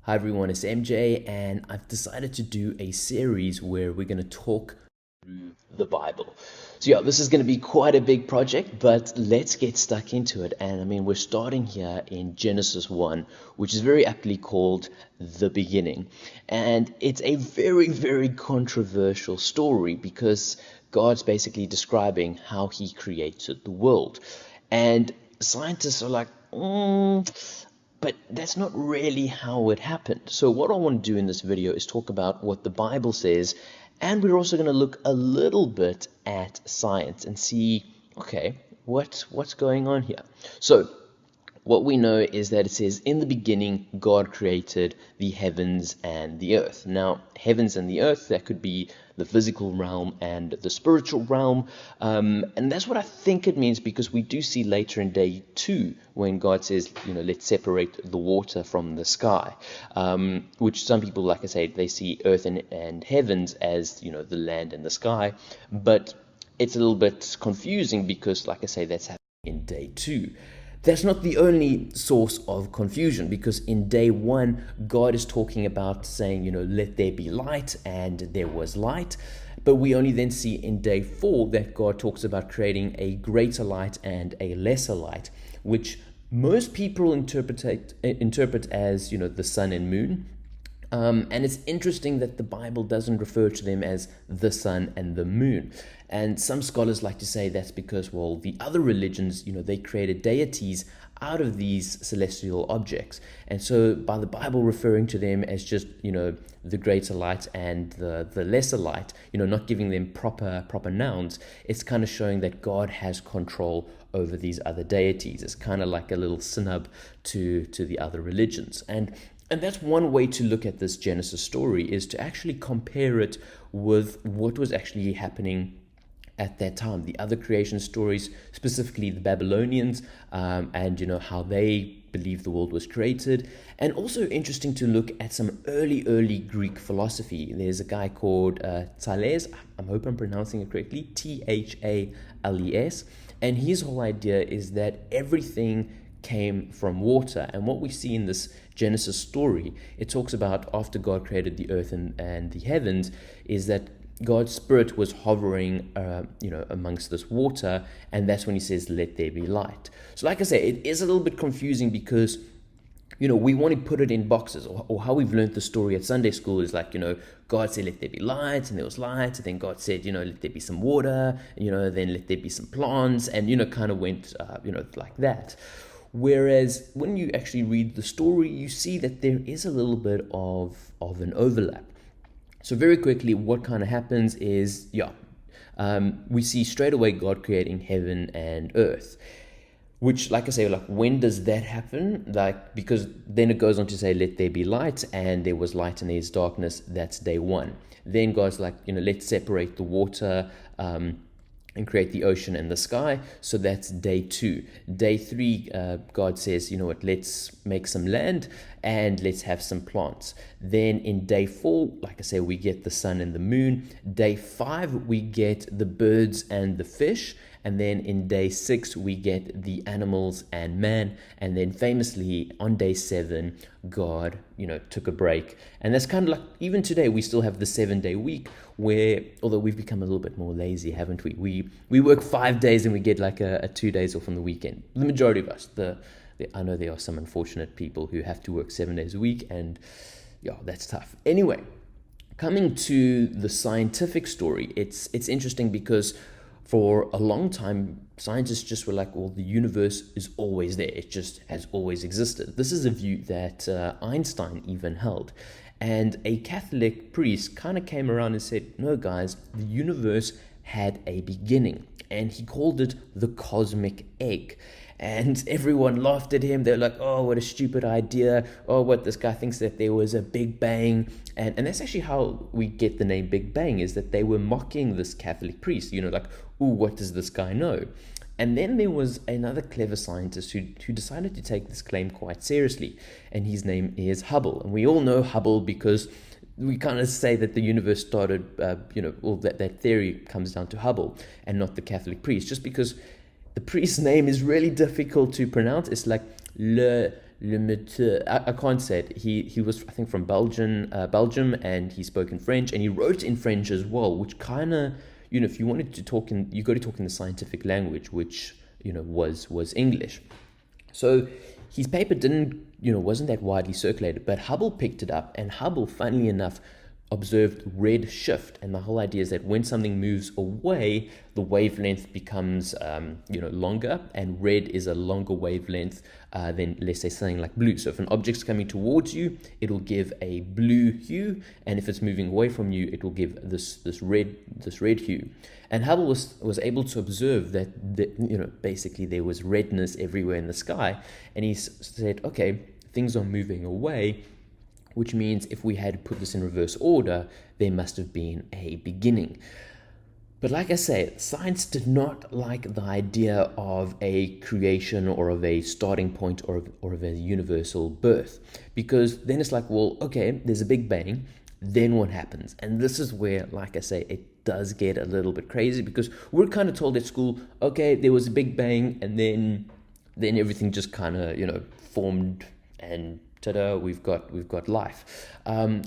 Hi everyone, it's MJ, and I've decided to do a series where we're going to talk through the Bible. So, yeah, this is going to be quite a big project, but let's get stuck into it. And I mean, we're starting here in Genesis 1, which is very aptly called the beginning. And it's a very, very controversial story because God's basically describing how he created the world. And scientists are like, but that's not really how it happened. So what I want to do in this video is talk about what the Bible says, and we're also going to look a little bit at science and see, okay, what's going on here. So what we know is that it says, in the beginning, God created the heavens and the earth. Now, heavens and the earth, that could be the physical realm and the spiritual realm. And that's what I think it means, because we do see later in day 2 when God says, let's separate the water from the sky, which some people, like I say, they see earth and heavens as, the land and the sky. But it's a little bit confusing because, like I say, that's happening in day 2. That's not the only source of confusion, because in day 1, God is talking about saying, let there be light, and there was light. But we only then see in day 4 that God talks about creating a greater light and a lesser light, which most people interpret as, the sun and moon. And it's interesting that the Bible doesn't refer to them as the sun and the moon. And some scholars like to say that's because, well, the other religions, they created deities out of these celestial objects. And so by the Bible referring to them as just, the greater light and the lesser light, not giving them proper nouns, it's kind of showing that God has control over these other deities. It's kind of like a little snub to the other religions. And that's one way to look at this Genesis story, is to actually compare it with what was actually happening at that time, the other creation stories, specifically the Babylonians, and how they believe the world was created. And also interesting to look at some early Greek philosophy. There's a guy called Thales, I hope I'm pronouncing it correctly, Thales, and his whole idea is that everything came from water. And what we see in this Genesis story, it talks about after God created the earth and the heavens, is that God's spirit was hovering, amongst this water, and that's when he says, let there be light. So like I say, it is a little bit confusing because, we want to put it in boxes, or how we've learned the story at Sunday school is like, God said, let there be light, and there was light, and then God said, let there be some water, then let there be some plants, and, kind of went, like that. Whereas when you actually read the story, you see that there is a little bit of an overlap. So very quickly, what kind of happens is, we see straight away God creating heaven and earth, which, like I say, when does that happen? Because then it goes on to say, let there be light, and there was light and there's darkness. That's day 1. Then God's like, let's separate the water, and create the ocean and the sky. So that's day 2. Day 3, God says, let's make some land and let's have some plants. Then in day 4, like I say, we get the sun and the moon. Day 5, we get the birds and the fish. And then in day 6, we get the animals and man. And then famously on day 7, God, took a break. And that's kind of like, even today, we still have the 7-day week where, although we've become a little bit more lazy, haven't we? We work 5 days and we get like a 2 days off on the weekend. The majority of us, I know there are some unfortunate people who have to work 7 days a week, and that's tough. Anyway, coming to the scientific story, it's interesting because for a long time, scientists just were like, well, the universe is always there. It just has always existed. This is a view that Einstein even held. And a Catholic priest kind of came around and said, no, guys, the universe had a beginning. And he called it the cosmic egg. And everyone laughed at him. They're like, oh, what a stupid idea. Oh, what, this guy thinks that there was a Big Bang. And that's actually how we get the name Big Bang, is that they were mocking this Catholic priest. Like, ooh, what does this guy know? And then there was another clever scientist who decided to take this claim quite seriously. And his name is Hubble. And we all know Hubble because we kind of say that the universe started, all that theory comes down to Hubble and not the Catholic priest, just because the priest's name is really difficult to pronounce. It's like Le Lemaitre. I can't say it. He was, I think, from Belgium, and he spoke in French, and he wrote in French as well, which kind of, if you wanted to talk you got to talk in the scientific language, which was English. So his paper wasn't that widely circulated, but Hubble picked it up, and Hubble, funnily enough, observed red shift. And the whole idea is that when something moves away, the wavelength becomes longer, and red is a longer wavelength than, let's say, something like blue. So if an object's coming towards you, it'll give a blue hue, and if it's moving away from you, it will give this red hue. And Hubble was able to observe that basically there was redness everywhere in the sky, and he said, okay, things are moving away, which means if we had put this in reverse order, there must have been a beginning. But like I say, science did not like the idea of a creation or of a starting point or of a universal birth, because then it's like, well, okay, there's a big bang, then what happens? And this is where, like I say, it does get a little bit crazy, because we're kind of told at school, okay, there was a big bang, and then everything just kind of formed, and ta-da, we've got life.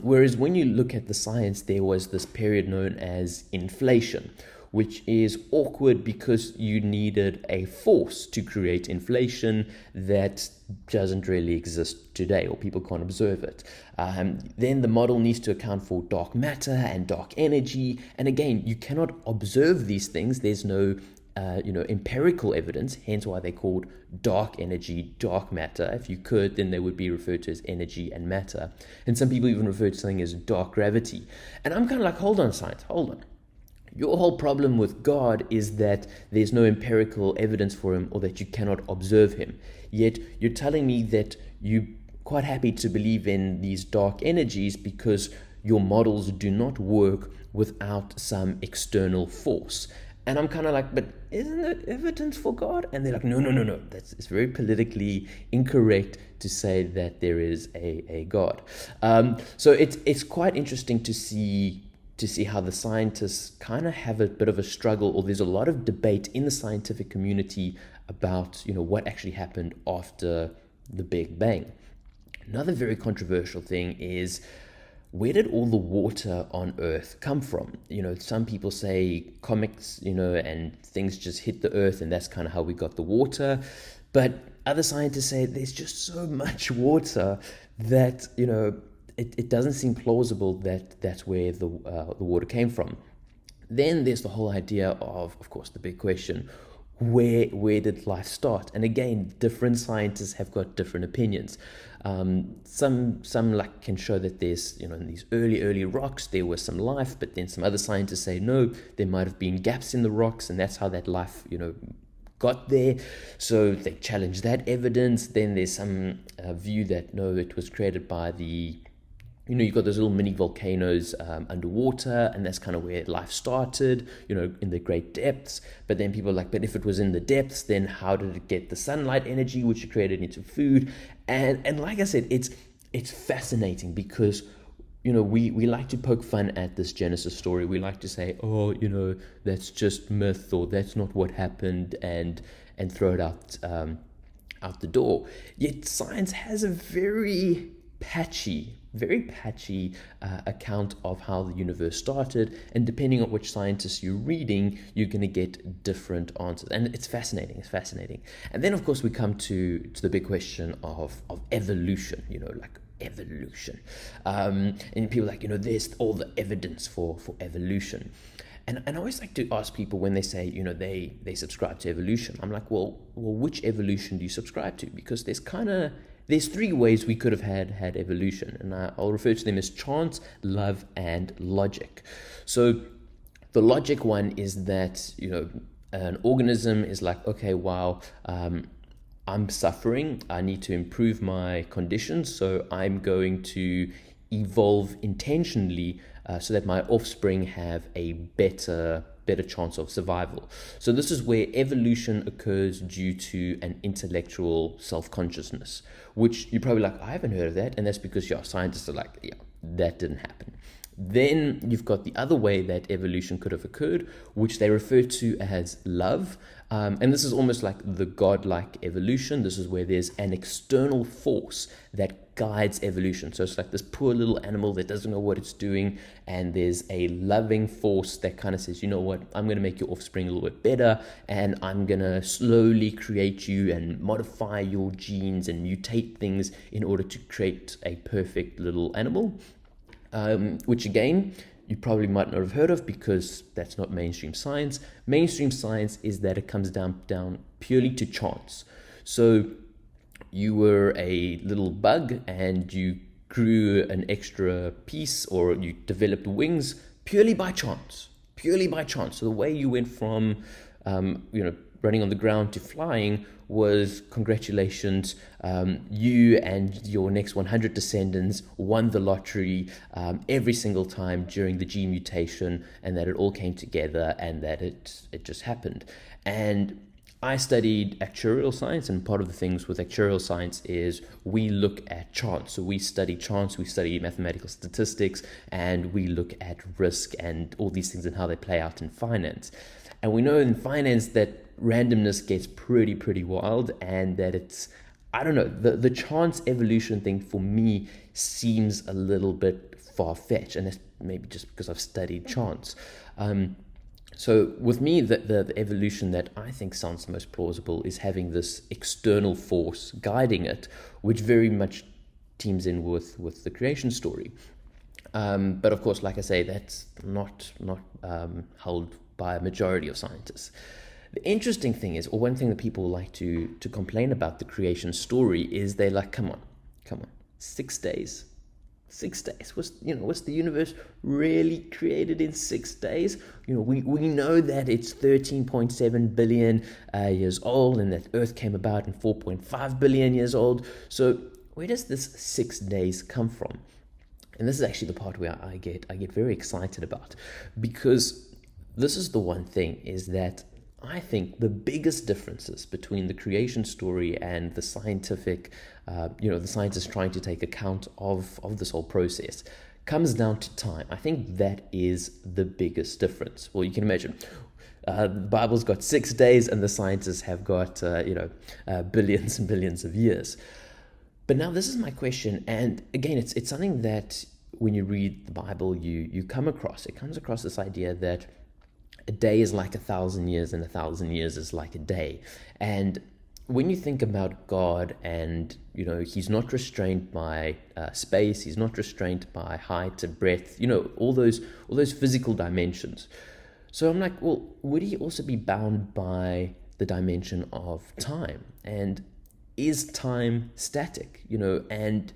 Whereas when you look at the science, there was this period known as inflation, which is awkward because you needed a force to create inflation that doesn't really exist today, or people can't observe it. Then the model needs to account for dark matter and dark energy, and again, you cannot observe these things. There's no empirical evidence, hence why they're called dark energy, dark matter. If you could, then they would be referred to as energy and matter. And some people even refer to something as dark gravity. And I'm kind of like, hold on, science, hold on. Your whole problem with God is that there's no empirical evidence for him, or that you cannot observe him. Yet you're telling me that you're quite happy to believe in these dark energies because your models do not work without some external force. And I'm kind of like, but isn't it evidence for God? And they're like, no. It's very politically incorrect to say that there is a God. So it's quite interesting to see how the scientists kind of have a bit of a struggle, or there's a lot of debate in the scientific community about what actually happened after the Big Bang. Another very controversial thing is, where did all the water on Earth come from? Some people say comets, and things just hit the Earth, and that's kind of how we got the water. But other scientists say there's just so much water that, it doesn't seem plausible that that's where the water came from. Then there's the whole idea of course, the big question, where did life start? And again, different scientists have got different opinions. Some like can show that there's, in these early rocks, there was some life, but then some other scientists say, no, there might have been gaps in the rocks, and that's how that life, got there. So they challenge that evidence. Then there's some view that, no, it was created by the, you've got those little mini volcanoes underwater, and that's kind of where life started, in the great depths. But then people are like, but if it was in the depths, then how did it get the sunlight energy, which it created into food? And like I said, it's fascinating because, we like to poke fun at this Genesis story. We like to say, oh, that's just myth, or that's not what happened, and throw it out the door. Yet science has a very patchy account of how the universe started, and depending on which scientists you're reading, you're going to get different answers, and it's fascinating. And then of course we come to the big question of evolution, like evolution, and people are like, there's all the evidence for evolution. And I always like to ask people when they say, they subscribe to evolution, I'm like, well, which evolution do you subscribe to? Because there's three ways we could have had evolution, and I'll refer to them as chance, love, and logic. So the logic one is that, an organism is like, okay, wow, I'm suffering, I need to improve my conditions, so I'm going to evolve intentionally so that my offspring have a better chance of survival. So this is where evolution occurs due to an intellectual self-consciousness, which you're probably like, I haven't heard of that. And that's because scientists are like, yeah, that didn't happen. Then you've got the other way that evolution could have occurred, which they refer to as love. And this is almost like the godlike evolution. This is where there's an external force that guides evolution. So it's like this poor little animal that doesn't know what it's doing, and there's a loving force that kind of says, you know what, I'm going to make your offspring a little bit better, and I'm going to slowly create you and modify your genes and mutate things in order to create a perfect little animal. Which again, you probably might not have heard of because that's not mainstream science. Mainstream science is that it comes down purely to chance. So you were a little bug and you grew an extra piece, or you developed wings purely by chance. So the way you went from, running on the ground to flying was, congratulations, you and your next 100 descendants won the lottery every single time during the gene mutation, and that it all came together and that it just happened. And I studied actuarial science, and part of the things with actuarial science is we look at chance. So we study chance, we study mathematical statistics, and we look at risk and all these things and how they play out in finance. And we know in finance that randomness gets pretty wild, and that it's, I don't know, the chance evolution thing for me seems a little bit far-fetched, and that's maybe just because I've studied chance. So with me, the evolution that I think sounds most plausible is having this external force guiding it, which very much teams in with the creation story. But of course, like I say, that's not held by a majority of scientists. The interesting thing is, or one thing that people like to complain about the creation story is they're like, come on, 6 days. 6 days. Was the universe really created in 6 days? We know that it's 13.7 billion years old, and that Earth came about in 4.5 billion years old. So where does this 6 days come from? And this is actually the part where I get very excited about, because this is the one thing, is that I think the biggest differences between the creation story and the scientific, the scientists trying to take account of this whole process, comes down to time. I think that is the biggest difference. Well, you can imagine, the Bible's got 6 days, and the scientists have got, billions and billions of years. But now this is my question, and again, it's something that when you read the Bible, you come across. It comes across this idea that a day is like 1,000 years, and 1,000 years is like a day. And when you think about God, and he's not restrained by space, he's not restrained by height and breadth, all those physical dimensions. So I'm like, well, would he also be bound by the dimension of time? And is time static? And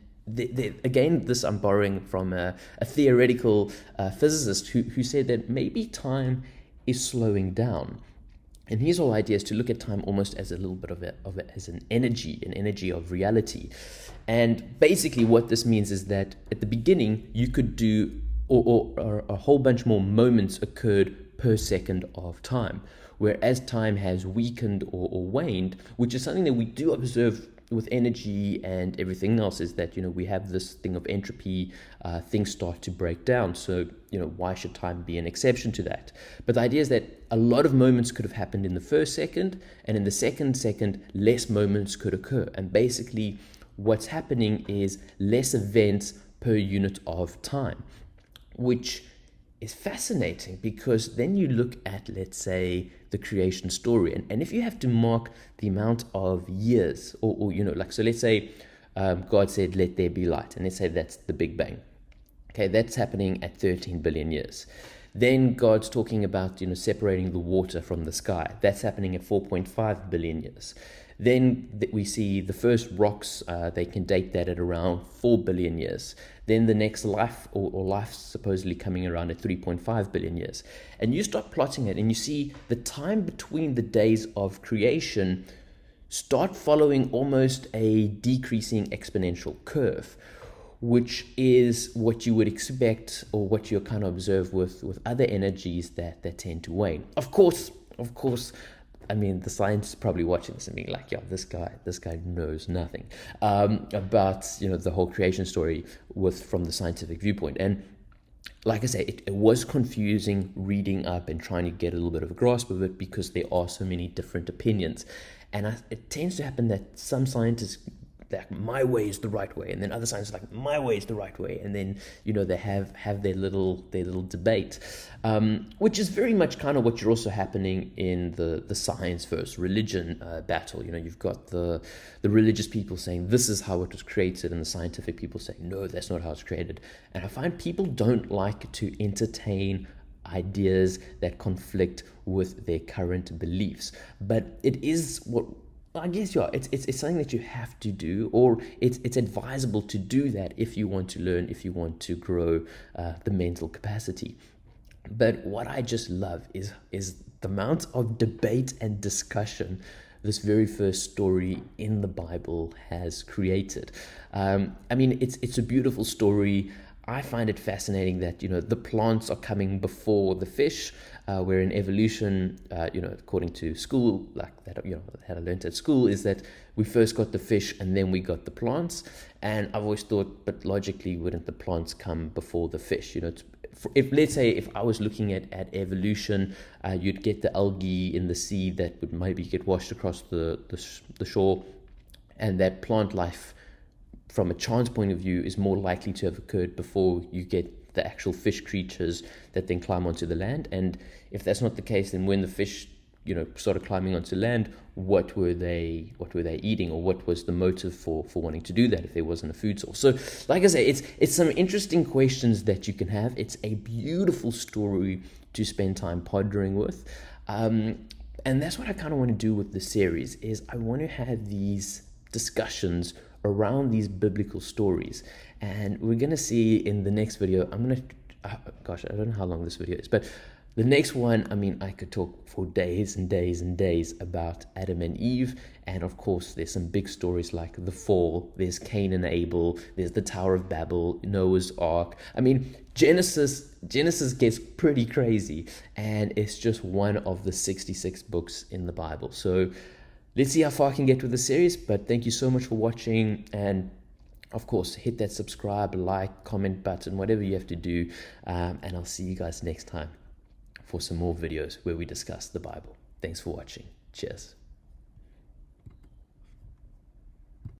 again, this I'm borrowing from a theoretical physicist who said that maybe time is slowing down. And his whole idea is to look at time almost as a little bit of it as an energy of reality. And basically what this means is that at the beginning you could do or a whole bunch more moments occurred per second of time, whereas time has weakened or waned, which is something that we do observe with energy and everything else, is that we have this thing of entropy, things start to break down. So why should time be an exception to that? But the idea is that a lot of moments could have happened in the first second, and in the second less moments could occur. And basically what's happening is less events per unit of time, which is fascinating, because then you look at, let's say, the creation story, and if you have to mark the amount of years, or so let's say God said, let there be light, and let's say that's the Big Bang. Okay, that's happening at 13 billion years. Then God's talking about separating the water from the sky. That's happening at 4.5 billion years. Then we see the first rocks, they can date that at around 4 billion years. Then the next life, or life supposedly coming around at 3.5 billion years. And you start plotting it, and you see the time between the days of creation start following almost a decreasing exponential curve, which is what you would expect, or what you kind of observe with other energies that tend to wane. Of course, I mean, the scientists probably watching this and being like, this guy knows nothing about the whole creation story from the scientific viewpoint. And like I say, it was confusing reading up and trying to get a little bit of a grasp of it because there are so many different opinions. And it tends to happen that some scientists, like, my way is the right way, and then other scientists are like, my way is the right way, and then they have their little debate, which is very much kind of what you're also happening in the science versus religion battle. You've got the religious people saying this is how it was created, and the scientific people saying no, that's not how it's created. And I find people don't like to entertain ideas that conflict with their current beliefs, but it is what I guess, yeah, it's something that you have to do, or it's advisable to do that if you want to learn, if you want to grow the mental capacity. But what I just love is the amount of debate and discussion this very first story in the Bible has created. I mean, it's a beautiful story. I find it fascinating that the plants are coming before the fish, where in evolution, according to school, like that, that I learned at school, is that we first got the fish and then we got the plants. And I've always thought, but logically, wouldn't the plants come before the fish? If let's say if I was looking at evolution, you'd get the algae in the sea that would maybe get washed across the shore, and that plant life, from a chance point of view, is more likely to have occurred before you get the actual fish creatures that then climb onto the land. And if that's not the case, then when the fish started climbing onto land, what were they eating, or what was the motive for wanting to do that if there wasn't a food source? So like I say, it's some interesting questions that you can have. It's a beautiful story to spend time pondering with, and that's what I kind of want to do with the series. Is I want to have these discussions around these biblical stories, and we're going to see in the next video. I'm going to gosh, I don't know how long this video is, but the next one, I mean, I could talk for days and days and days about Adam and Eve. And of course, there's some big stories like the fall, there's Cain and Abel, there's the Tower of Babel, Noah's Ark. I mean, Genesis gets pretty crazy, and it's just one of the 66 books in the Bible. So let's see how far I can get with the series, but thank you so much for watching, and of course, hit that subscribe, like, comment button, whatever you have to do, and I'll see you guys next time for some more videos where we discuss the Bible. Thanks for watching. Cheers.